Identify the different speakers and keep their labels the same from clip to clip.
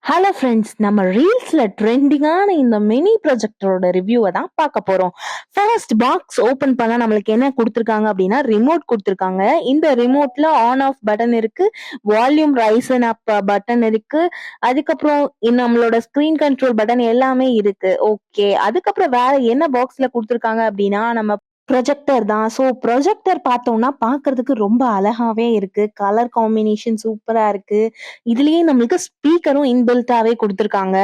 Speaker 1: Hello friends, நம்ம ரீல்ஸ்ல ட்ரெண்டிங்கான இந்த மினி ப்ரொஜெக்டரோட ரிவ்யூவை தான் பார்க்க போறோம். ஃபர்ஸ்ட் பாக்ஸ் ஓபன் பண்ணா நம்மளுக்கு என்ன கொடுத்துருக்காங்க அப்படின்னா ரிமோட் கொடுத்துருக்காங்க. இந்த ரிமோட்ல ஆன் ஆஃப் பட்டன் இருக்கு, volume rice and up button இருக்கு, அதுக்கப்புறம் நம்மளோட ஸ்கிரீன் கண்ட்ரோல் பட்டன் எல்லாமே இருக்கு. ஓகே, அதுக்கப்புறம் வேற என்ன பாக்ஸ்ல கொடுத்துருக்காங்க அப்படின்னா நம்ம ப்ரொஜெக்டர் தான். ஸோ ப்ரொஜெக்டர் பார்த்தோம்னா பார்க்கறதுக்கு ரொம்ப அழகாவே இருக்கு. கலர் காம்பினேஷன் சூப்பரா இருக்கு. இதுலயே நம்மளுக்கு ஸ்பீக்கரும் இன்பில்ட்டாவே கொடுத்துருக்காங்க.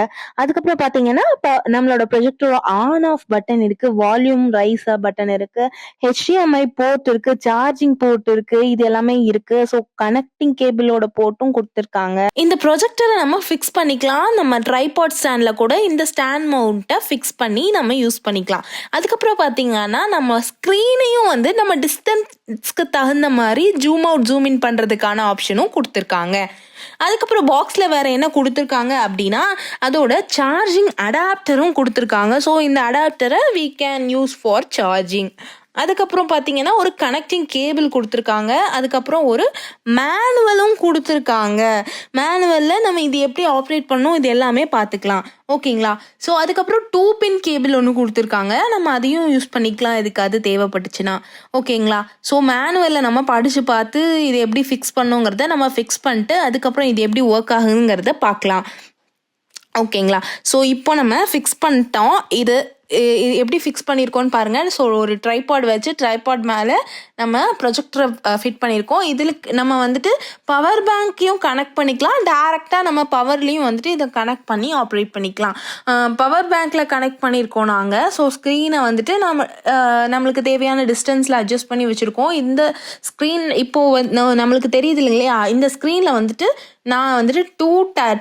Speaker 1: அதுக்கப்புறம் பார்த்தீங்கன்னா, நம்மளோட ப்ரொஜெக்டரோட ஆன் ஆஃப் பட்டன் இருக்கு, வால்யூம் ரைஸ் பட்டன் இருக்கு, HDMI போர்ட் இருக்கு, சார்ஜிங் போர்ட் இருக்கு, இது எல்லாமே இருக்கு. ஸோ கனெக்டிங் கேபிளோட போர்ட்டும் கொடுத்துருக்காங்க. இந்த ப்ரொஜெக்டரை நம்ம ஃபிக்ஸ் பண்ணிக்கலாம். நம்ம ட்ரைபாட் ஸ்டாண்ட்ல கூட இந்த ஸ்டாண்ட் மவுண்ட்டை ஃபிக்ஸ் பண்ணி நம்ம யூஸ் பண்ணிக்கலாம். அதுக்கப்புறம் பார்த்தீங்கன்னா நம்ம ஸ்க்ரீனையும் வந்து நம்ம டிஸ்டன்ஸ்க்கு தகுந்த மாதிரி ஜூம் அவுட் ஜூம் இன் பண்ணுறதுக்கான ஆப்ஷனும் கொடுத்துருக்காங்க. அதுக்கப்புறம் பாக்ஸில் வேற என்ன கொடுத்துருக்காங்க அப்படின்னா அதோட சார்ஜிங் அடாப்டரும் கொடுத்துருக்காங்க. ஸோ இந்த அடாப்டரை we can use for charging. அதுக்கப்புறம் பார்த்தீங்கன்னா ஒரு கனெக்டிங் கேபிள் கொடுத்துருக்காங்க. அதுக்கப்புறம் ஒரு மேனுவலும் கொடுத்துருக்காங்க. மேனுவலில் நம்ம இது எப்படி ஆப்ரேட் பண்ணணும் இது எல்லாமே பார்த்துக்கலாம். ஓகேங்களா? ஸோ அதுக்கப்புறம் 2 பின் கேபிள் ஒன்று கொடுத்துருக்காங்க. நம்ம அதையும் யூஸ் பண்ணிக்கலாம் இதுக்கு அது தேவைப்பட்டுச்சுன்னா. ஓகேங்களா? ஸோ மேனுவலில் நம்ம படித்து பார்த்து இது எப்படி ஃபிக்ஸ் பண்ணுங்கிறத நம்ம ஃபிக்ஸ் பண்ணிட்டு அதுக்கப்புறம் இது எப்படி ஒர்க் ஆகுங்கிறத பார்க்கலாம். ஓகேங்களா? ஸோ இப்போ நம்ம ஃபிக்ஸ் பண்ணிட்டோம். இது எப்படி ஃபிக்ஸ் பண்ணியிருக்கோன்னு பாருங்கள். ஸோ ஒரு ட்ரைபாட் வச்சு ட்ரைபாட் மேலே நம்ம ப்ரொஜெக்டரை ஃபிட் பண்ணியிருக்கோம். இதில் நம்ம வந்துட்டு பவர் பேங்க்கையும் கனெக்ட் பண்ணிக்கலாம். டேரெக்டாக நம்ம பவர்லேயும் வந்துட்டு இதை கனெக்ட் பண்ணி ஆப்ரேட் பண்ணிக்கலாம். பவர் பேங்க்கில் கனெக்ட் பண்ணியிருக்கோம் நாங்கள். ஸோ ஸ்க்ரீனை வந்துட்டு நம்மளுக்கு தேவையான டிஸ்டன்ஸில் அட்ஜஸ்ட் பண்ணி வச்சுருக்கோம். இந்த ஸ்க்ரீன் இப்போது நம்மளுக்கு தெரியுது இல்லைங்களா, இந்த ஸ்க்ரீனில் வந்துட்டு நான் வந்துட்டு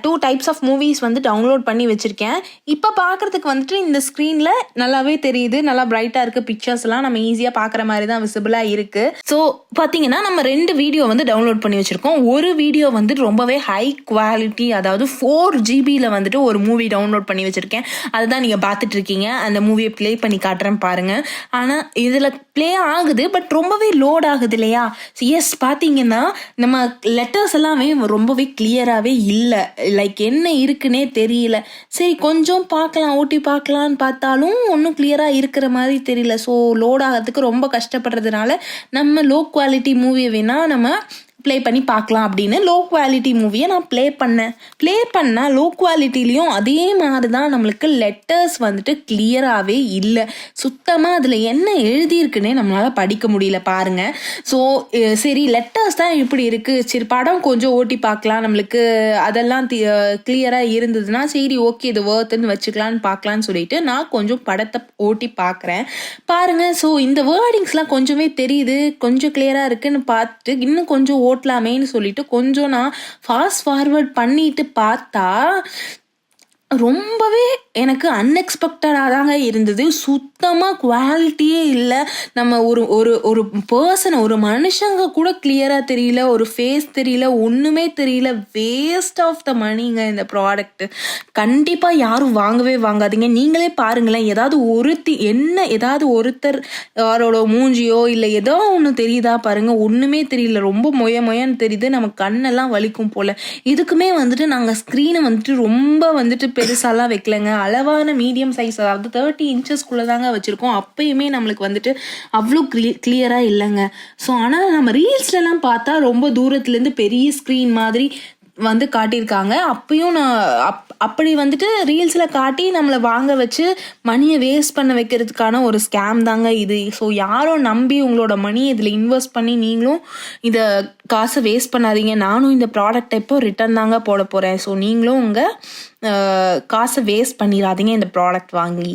Speaker 1: டூ டைப்ஸ் ஆஃப் மூவிஸ் வந்து டவுன்லோட் பண்ணி வச்சுருக்கேன். இப்போ பார்க்குறதுக்கு வந்துட்டு இந்த ஸ்க்ரீனில் நல்லாவே தெரியுது, நல்லா பிரைட்டாக இருக்குது. பிக்சர்ஸ்லாம் நம்ம ஈஸியாக பார்க்குற மாதிரி தான் விசிபிளாக இருக்குது. ஸோ பார்த்தீங்கன்னா நம்ம 2 வீடியோ வந்து டவுன்லோட் பண்ணி வச்சுருக்கோம். ஒரு வீடியோ வந்துட்டு ரொம்பவே ஹை குவாலிட்டி, அதாவது 4 GBயில் வந்துட்டு ஒரு மூவி டவுன்லோட் பண்ணி வச்சுருக்கேன். அதுதான் நீங்கள் பார்த்துட்டு இருக்கீங்க. அந்த மூவியை ப்ளே பண்ணி காட்டுறேன் பாருங்கள். ஆனால் இதில் ப்ளே ஆகுது, பட் ரொம்பவே லோட் ஆகுது இல்லையா? எஸ், பார்த்தீங்கன்னா நம்ம லெட்டர்ஸ் எல்லாமே ரொம்பவே கிளியராகவே இல்லை. லைக் என்ன இருக்குன்னே தெரியல. சரி கொஞ்சம் பார்க்கலாம், ஓட்டி பார்க்கலான்னு பார்த்தாலும் ஒன்றும் கிளியராக இருக்கிற மாதிரி தெரியல. ஸோ லோட் ஆகிறதுக்கு ரொம்ப கஷ்டப்படுறதுனால நம்ம லோ குவாலிட்டி மூவியை வேணால் நம்ம ப்ளே பண்ணி பார்க்கலாம் அப்படின்னு லோ குவாலிட்டி மூவியை நான் ப்ளே பண்ணால் லோ குவாலிட்டிலையும் அதே மாதிரி தான் நம்மளுக்கு லெட்டர்ஸ் வந்துட்டு கிளியராகவே இல்லை. சுத்தமாக அதில் என்ன எழுதியிருக்குன்னே நம்மளால் படிக்க முடியல பாருங்கள். ஸோ சரி லெட்டர்ஸ் தான் இப்படி இருக்குது, சரி படம் கொஞ்சம் ஓட்டி பார்க்கலாம், நம்மளுக்கு அதெல்லாம் கிளியராக இருந்ததுன்னா சரி ஓகே இது வேர்த்துன்னு வச்சுக்கலான்னு பார்க்கலான்னு சொல்லிட்டு நான் கொஞ்சம் படத்தை ஓட்டி பார்க்குறேன் பாருங்கள். ஸோ இந்த வேர்டிங்ஸ்லாம் கொஞ்சமே தெரியுது, கொஞ்சம் கிளியராக இருக்குன்னு பார்த்துட்டு இன்னும் கொஞ்சம் ஓட்டலாமேன்னு சொல்லிட்டு கொஞ்சம் நான் ஃபாஸ்ட் ஃபார்வர்ட் பண்ணிட்டு பார்த்தா ரொம்பவே எனக்கு அன்எக்ஸ்பெக்டடாக தாங்க இருந்தது. சுத்தமாக குவாலிட்டியே இல்லை. நம்ம ஒரு பர்சன், ஒரு மனுஷங்க கூட கிளியராக தெரியல, ஒரு ஃபேஸ் தெரியல, ஒன்றுமே தெரியல. வேஸ்ட் ஆஃப் த மணிங்க இந்த ப்ராடக்ட்டு. கண்டிப்பாக யாரும் வாங்கவே வாங்காதீங்க. நீங்களே பாருங்களேன், ஏதாவது ஒருத்தர் யாரோட மூஞ்சியோ இல்லை ஏதோ ஒன்று தெரியுதா பாருங்கள். ஒன்றுமே தெரியல, ரொம்ப மொயன்னு தெரியுது. நம்ம கண்ணெல்லாம் வலிக்கும் போல். இதுக்குமே வந்துட்டு நாங்கள் ஸ்க்ரீனை வந்துட்டு ரொம்ப வந்துட்டு பெருசாலாம் வைக்கலங்க. அளவான மீடியம் சைஸ், அதாவது 30 இன்ச்சஸ்குள்ளே தாங்க வச்சுருக்கோம். அப்பயுமே நம்மளுக்கு வந்துட்டு அவ்வளோ கிளியராக இல்லைங்க. ஸோ ஆனால் நம்ம ரீல்ஸ்லலாம் பார்த்தா ரொம்ப தூரத்துலேருந்து பெரிய ஸ்க்ரீன் மாதிரி வந்து காட்டியிருக்காங்க. அப்பயும் நான் அப்படி வந்துட்டு ரீல்ஸில் காட்டி நம்மளை வாங்க வச்சு மணியை வேஸ்ட் பண்ண வைக்கிறதுக்கான ஒரு ஸ்கேம் தாங்க இது. ஸோ யாரும் நம்பி உங்களோட மணியை இதில் இன்வெஸ்ட் பண்ணி நீங்களும் இதை காசை வேஸ்ட் பண்ணாதீங்க. நானும் இந்த ப்ராடக்டை இப்போ ரிட்டர்ன் தாங்க போட போகிறேன். ஸோ நீங்களும் உங்கள் காசை வேஸ்ட் பண்ணிடாதீங்க இந்த ப்ராடக்ட் வாங்கி.